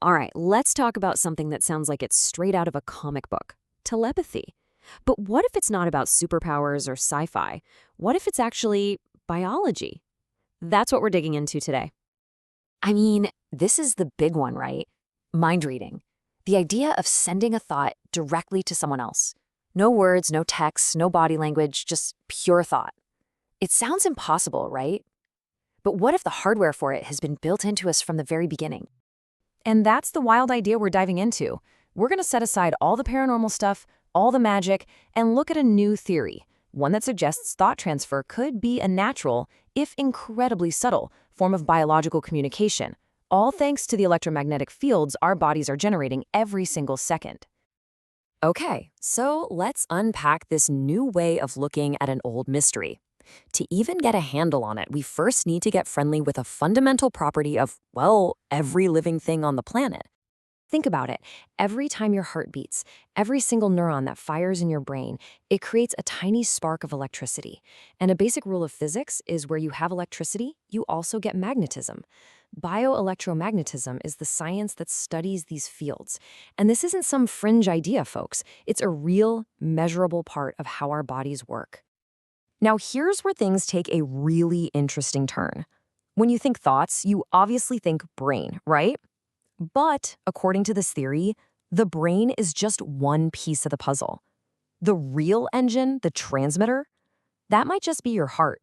All right, let's talk about something that sounds like it's straight out of a comic book: telepathy. But what if it's not about superpowers or sci fi? What if it's actually biology? That's what we're digging into today. I mean, this is the big one, right? Mind reading. The idea of sending a thought directly to someone else. No words, no text, no body language, just pure thought. It sounds impossible, right? But what if the hardware for it has been built into us from the very beginning? And that's the wild idea we're diving into. We're going to set aside all the paranormal stuff, all the magic, and look at a new theory, one that suggests thought transfer could be a natural, if incredibly subtle, form of biological communication, all thanks to the electromagnetic fields our bodies are generating every single second. Okay, so let's unpack this new way of looking at an old mystery. To even get a handle on it, we first need to get friendly with a fundamental property of, well, every living thing on the planet. Think about it. Every time your heart beats, every single neuron that fires in your brain, it creates a tiny spark of electricity. And a basic rule of physics is where you have electricity, you also get magnetism. Bio-Electromagnetism is the science that studies these fields. And this isn't some fringe idea, folks. It's a real, measurable part of how our bodies work. Now, here's where things take a really interesting turn. When you think thoughts, you obviously think brain, right? But, according to this theory, the brain is just one piece of the puzzle. The real engine, the transmitter, that might just be your heart.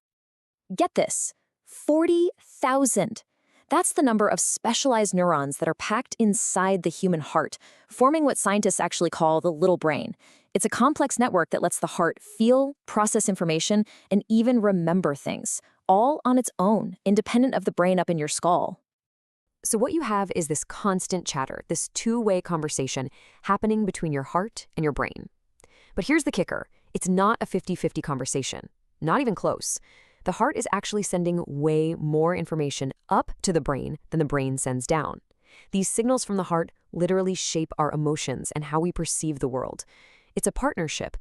Get this, 40,000. That's the number of specialized neurons that are packed inside the human heart, forming what scientists actually call the little brain. It's a complex network that lets the heart feel, process information, and even remember things, all on its own, independent of the brain up in your skull. So what you have is this constant chatter, this two-way conversation happening between your heart and your brain. But here's the kicker. It's not a 50-50 conversation. Not even close. The heart is actually sending way more information up to the brain than the brain sends down. These signals from the heart literally shape our emotions and how we perceive the world. It's a partnership.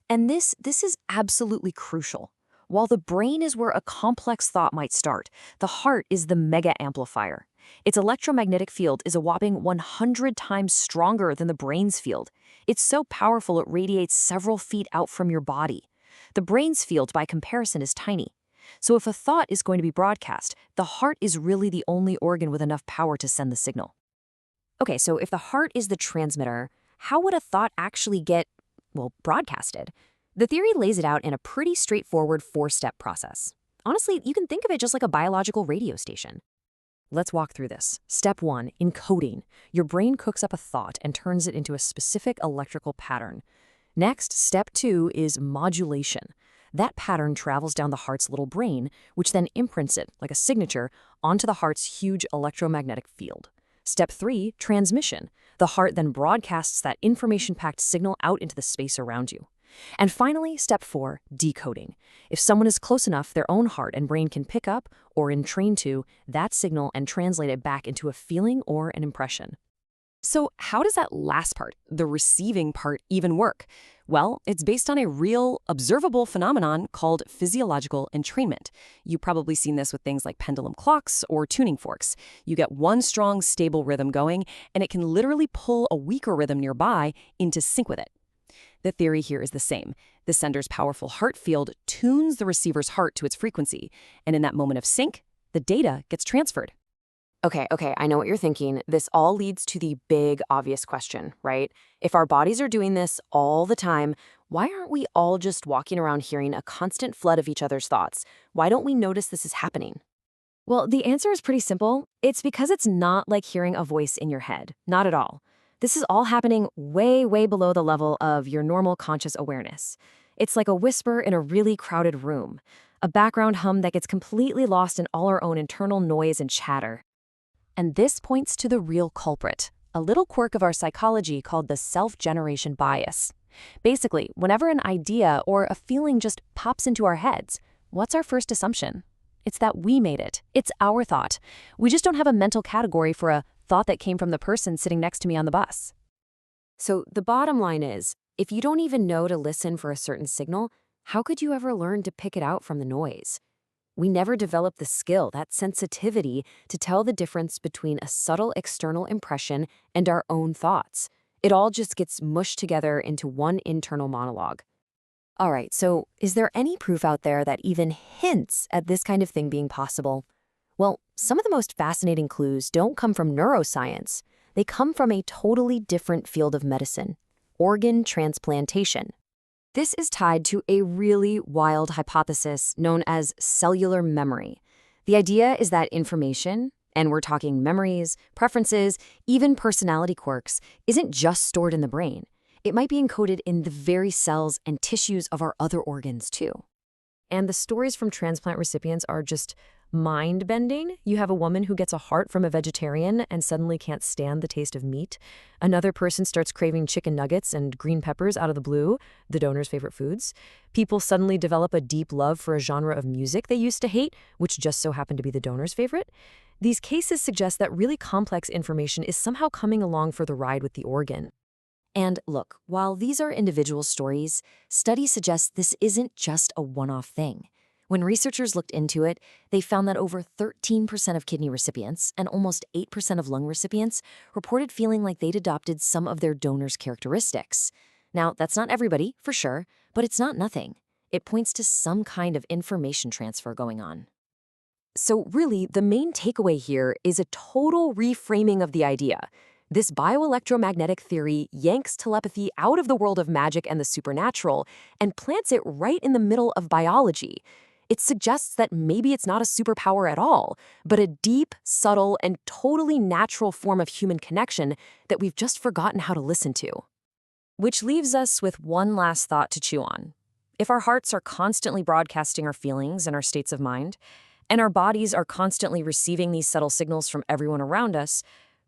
And this is absolutely crucial. While the brain is where a complex thought might start, the heart is the mega amplifier. Its electromagnetic field is a whopping 100 times stronger than the brain's field. It's so powerful it radiates several feet out from your body. The brain's field, by comparison, is tiny. So if a thought is going to be broadcast, the heart is really the only organ with enough power to send the signal. Okay, so if the heart is the transmitter, how would a thought actually get, well, broadcasted? The theory lays it out in a pretty straightforward 4-step process. Honestly, you can think of it just like a biological radio station. Let's walk through this. Step 1, encoding. Your brain cooks up a thought and turns it into a specific electrical pattern. Next, step 2 is modulation. That pattern travels down the heart's little brain, which then imprints it, like a signature, onto the heart's huge electromagnetic field. Step 3, transmission. The heart then broadcasts that information-packed signal out into the space around you. And finally, step 4, decoding. If someone is close enough, their own heart and brain can pick up, or entrain to, that signal and translate it back into a feeling or an impression. So how does that last part, the receiving part, even work? Well, it's based on a real, observable phenomenon called physiological entrainment. You've probably seen this with things like pendulum clocks or tuning forks. You get one strong, stable rhythm going, and it can literally pull a weaker rhythm nearby into sync with it. The theory here is the same. The sender's powerful heart field tunes the receiver's heart to its frequency, and in that moment of sync, the data gets transferred. Okay, I know what you're thinking. This all leads to the big, obvious question, right? If our bodies are doing this all the time, why aren't we all just walking around hearing a constant flood of each other's thoughts? Why don't we notice this is happening? Well, the answer is pretty simple. It's because it's not like hearing a voice in your head. Not at all. This is all happening way, way below the level of your normal conscious awareness. It's like a whisper in a really crowded room, a background hum that gets completely lost in all our own internal noise and chatter. And this points to the real culprit, a little quirk of our psychology called the self-generation bias. Basically, whenever an idea or a feeling just pops into our heads, what's our first assumption? It's that we made it. It's our thought. We just don't have a mental category for a thought that came from the person sitting next to me on the bus. So the bottom line is, if you don't even know to listen for a certain signal, how could you ever learn to pick it out from the noise? We never develop the skill, that sensitivity, to tell the difference between a subtle external impression and our own thoughts. It all just gets mushed together into one internal monologue. All right, so is there any proof out there that even hints at this kind of thing being possible? Well, some of the most fascinating clues don't come from neuroscience. They come from a totally different field of medicine: organ transplantation. This is tied to a really wild hypothesis known as cellular memory. The idea is that information, and we're talking memories, preferences, even personality quirks, isn't just stored in the brain. It might be encoded in the very cells and tissues of our other organs, too. And the stories from transplant recipients are just mind-bending. You have a woman who gets a heart from a vegetarian and suddenly can't stand the taste of meat. Another person starts craving chicken nuggets and green peppers out of the blue, the donor's favorite foods. People suddenly develop a deep love for a genre of music they used to hate, which just so happened to be the donor's favorite. These cases suggest that really complex information is somehow coming along for the ride with the organ. And look, while these are individual stories, studies suggest this isn't just a one-off thing. When researchers looked into it, they found that over 13% of kidney recipients and almost 8% of lung recipients reported feeling like they'd adopted some of their donor's characteristics. Now, that's not everybody, for sure, but it's not nothing. It points to some kind of information transfer going on. So really, the main takeaway here is a total reframing of the idea. This bioelectromagnetic theory yanks telepathy out of the world of magic and the supernatural and plants it right in the middle of biology. It suggests that maybe it's not a superpower at all, but a deep, subtle, and totally natural form of human connection that we've just forgotten how to listen to. Which leaves us with one last thought to chew on. If our hearts are constantly broadcasting our feelings and our states of mind, and our bodies are constantly receiving these subtle signals from everyone around us,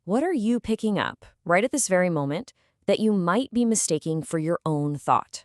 what are you picking up right at this very moment that you might be mistaking for your own thought?